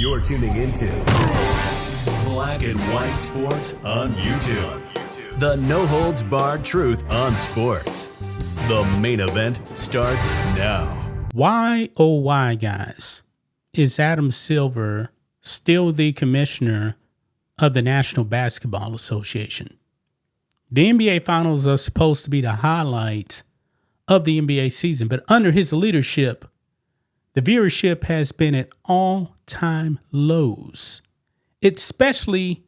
You're tuning into Black and White Sports on YouTube. The no-holds-barred truth on sports. The main event starts now. Why, oh why, guys, is Adam Silver still the commissioner of the National Basketball Association? The NBA Finals are supposed to be the highlight of the NBA season, but under his leadership, the viewership has been at all-time lows, especially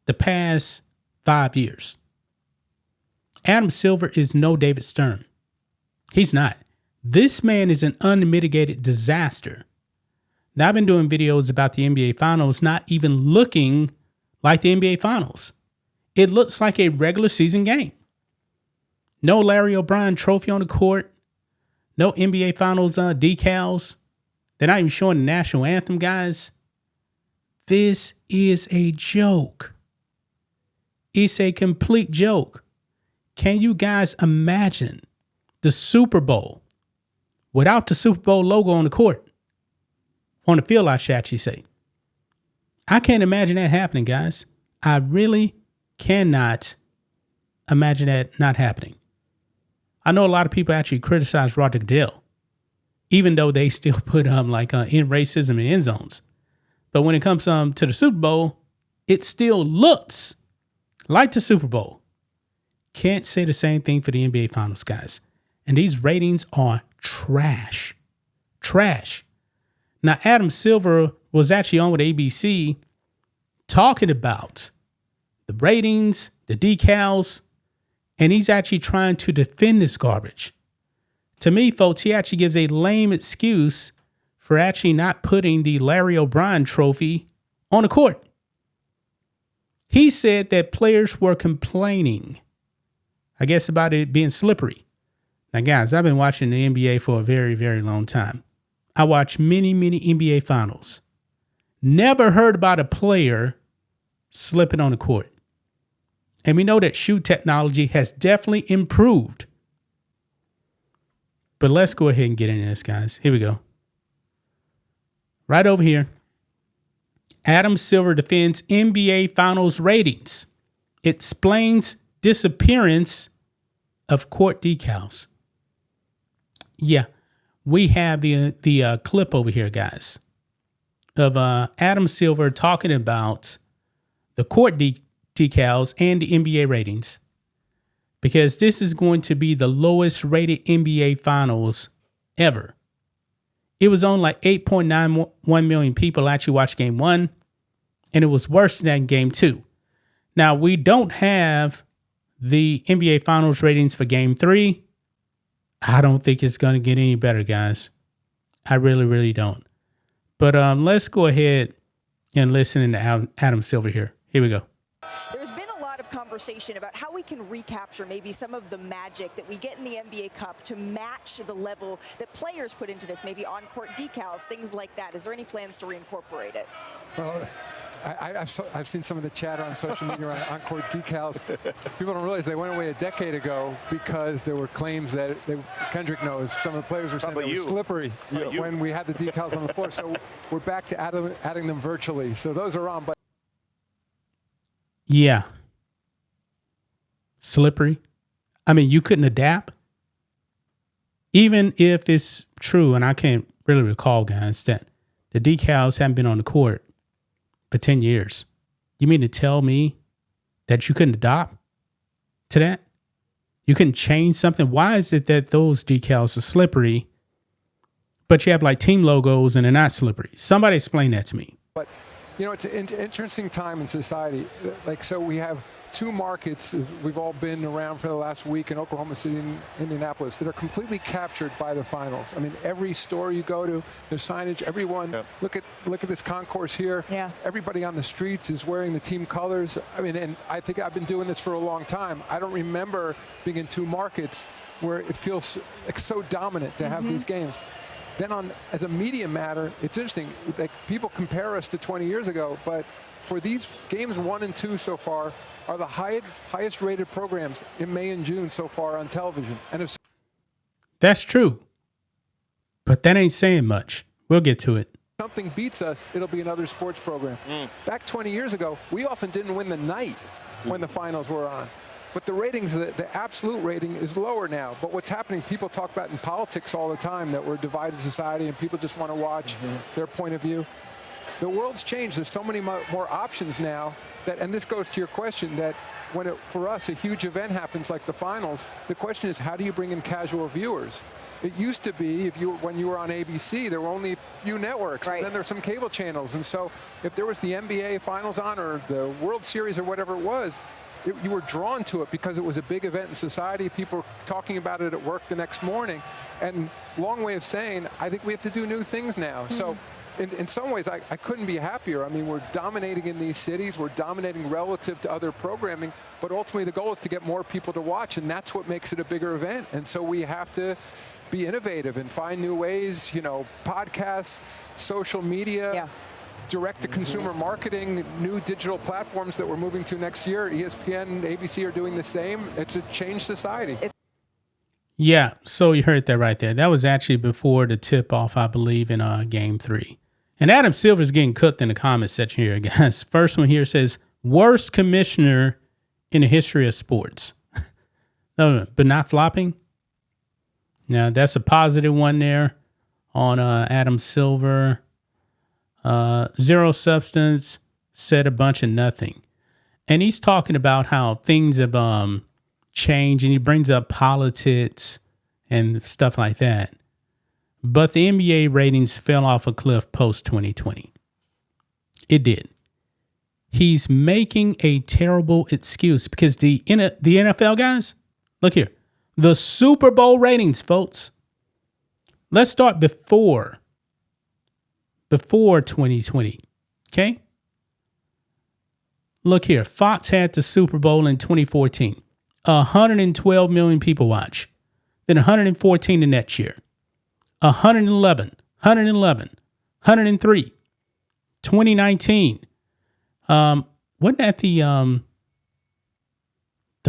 the past 5 years. Adam Silver is no David Stern. He's not. This man is an unmitigated disaster. Now, I've been doing videos about the NBA Finals not even looking like the NBA Finals. It looks like a regular season game. No Larry O'Brien trophy on the court. No NBA Finals decals. They're not even showing the national anthem, guys. This is a joke. It's a complete joke. Can you guys imagine the Super Bowl without the Super Bowl logo on the court? On the field, I should actually say. I can't imagine that happening, guys. I really cannot imagine that not happening. I know a lot of people actually criticize Roger Goodell, even though they still put in racism in end zones. But when it comes to the Super Bowl, it still looks like the Super Bowl. Can't say the same thing for the NBA Finals, guys. And these ratings are trash. Trash. Now, Adam Silver was actually on with ABC talking about the ratings, the decals, and he's actually trying to defend this garbage. To me, folks, he actually gives a lame excuse for actually not putting the Larry O'Brien trophy on the court. He said that players were complaining, I guess, about it being slippery. Now, guys, I've been watching the NBA for a very, very long time. I watch many, many NBA finals. Never heard about a player slipping on the court. And we know that shoe technology has definitely improved. But let's go ahead and get into this, guys. Here we go. Right over here. Adam Silver defends NBA Finals ratings. Explains disappearance of court decals. Yeah, we have the clip over here, guys, of Adam Silver talking about the court decals and the NBA ratings, because this is going to be the lowest rated NBA Finals ever. It was on like 8.91 million people actually watched game one, and it was worse than that in game two. Now, we don't have the NBA Finals ratings for game three. I don't think it's going to get any better, guys. I really, really don't. But let's go ahead and listen to Adam Silver here. Here we go. There's been a lot of conversation about how we can recapture maybe some of the magic that we get in the NBA Cup to match the level that players put into this, maybe on-court decals, things like that. Is there any plans to reincorporate it? Well, I've seen some of the chatter on social media around on-court decals. People don't realize they went away a decade ago because there were claims that Kendrick knows some of the players were saying they were slippery when we had the decals on the floor. So we're back to adding them virtually. So those are on. But yeah, slippery. I mean, you couldn't adapt. Even if it's true, and I can't really recall, guys, that the decals haven't been on the court for 10 years. You mean to tell me that you couldn't adopt to that? You couldn't change something? Why is it that those decals are slippery, but you have like team logos and they're not slippery? Somebody explain that to me. But, you know, it's an interesting time in society. Like, so we have two markets, as we've all been around for the last week in Oklahoma City and Indianapolis, that are completely captured by the finals. I mean, every store you go to, there's signage. Everyone, look at this concourse here. Yeah. Everybody on the streets is wearing the team colors. I mean, and I think I've been doing this for a long time. I don't remember being in two markets where it feels so dominant to have these games. Then as a media matter, it's interesting. Like, people compare us to 20 years ago, but for these games 1 and 2 so far are the highest rated programs in May and June so far on television. And that's true, but that ain't saying much. We'll get to it. something beats us, it'll be another sports program. Back 20 years ago, we often didn't win the night when the finals were on. But the ratings, the absolute rating is lower now. But what's happening, people talk about in politics all the time that we're a divided society and people just want to watch their point of view. The world's changed. There's so many more options now that, and this goes to your question, that when for us a huge event happens like the finals, the question is how do you bring in casual viewers? It used to be when you were on ABC, there were only a few networks, and then there were some cable channels. And so if there was the NBA finals on or the World Series or whatever it was, you were drawn to it because it was a big event in society. People were talking about it at work the next morning. And long way of saying, I think we have to do new things now. So in some ways, I couldn't be happier. I mean, we're dominating in these cities. We're dominating relative to other programming. But ultimately, the goal is to get more people to watch, and that's what makes it a bigger event. And so we have to be innovative and find new ways, podcasts, social media, direct-to-consumer marketing, new digital platforms that we're moving to next year. ESPN, ABC are doing the same. It's a changed society. Yeah, so you heard that right there. That was actually before the tip-off, I believe, in Game 3. And Adam Silver's getting cooked in the comments section here, guys. First one here says, worst commissioner in the history of sports. No, but not flopping? Now, that's a positive one there on Adam Silver. Zero Substance said a bunch of nothing. And he's talking about how things have changed, and he brings up politics and stuff like that. But the NBA ratings fell off a cliff post-2020. It did. He's making a terrible excuse because the NFL guys, look here. The Super Bowl ratings, folks. Let's start before 2020. Okay? Look here. Fox had the Super Bowl in 2014. 112 million people watch. Then 114 the next year. 111, 103. 2019. Wasn't that the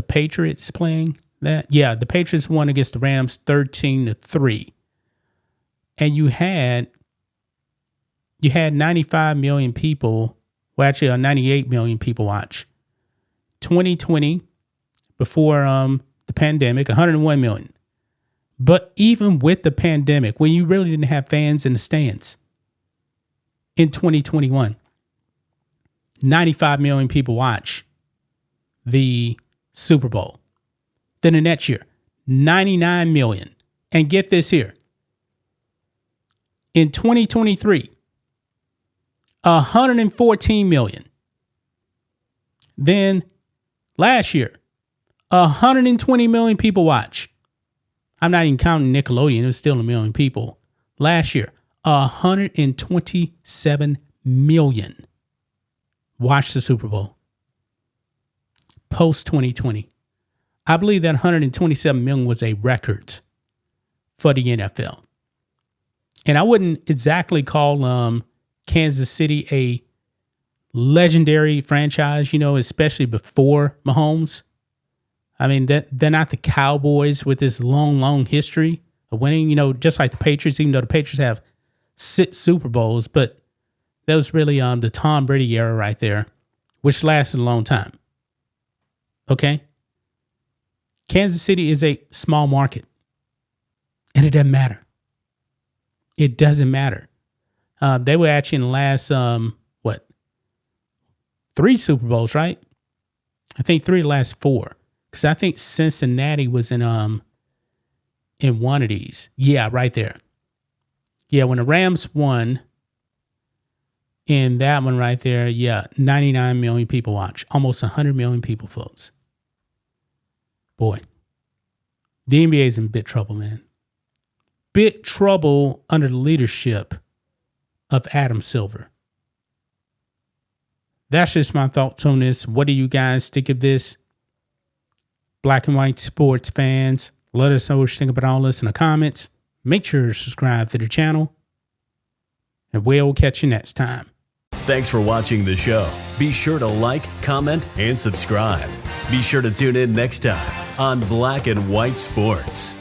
Patriots playing that? Yeah, the Patriots won against the Rams 13-3. And you had 95 million people, well, actually 98 million people watch. 2020, before the pandemic, 101 million. But even with the pandemic, when you really didn't have fans in the stands, in 2021, 95 million people watch the Super Bowl. Then the next year, 99 million. And get this here. In 2023, 114 million. Then last year, 120 million people watch. I'm not even counting Nickelodeon. It was still a million people. Last year, 127 million watched the Super Bowl. Post 2020. I believe that 127 million was a record for the NFL. And I wouldn't exactly call Kansas City a legendary franchise, especially before Mahomes. I mean, they're not the Cowboys with this long history of winning, just like the Patriots, even though the Patriots have 6 Super Bowls. But that was really the Tom Brady era right there, which lasted a long time. Okay? Kansas City is a small market. And it doesn't matter. It doesn't matter. They were actually in the last, 3 Super Bowls, right? I think 3 of the last 4. Because I think Cincinnati was in one of these. Yeah, right there. Yeah, when the Rams won in that one right there, 99 million people watch. Almost 100 million people, folks. Boy, the NBA is in bit trouble, man. Bit trouble under the leadership of Adam Silver. That's just my thoughts on this. What do you guys think of this? Black and white sports fans, let us know what you think about all this in the comments. Make sure to subscribe to the channel. And we'll catch you next time. Thanks for watching the show. Be sure to like, comment, and subscribe. Be sure to tune in next time on Black and White Sports.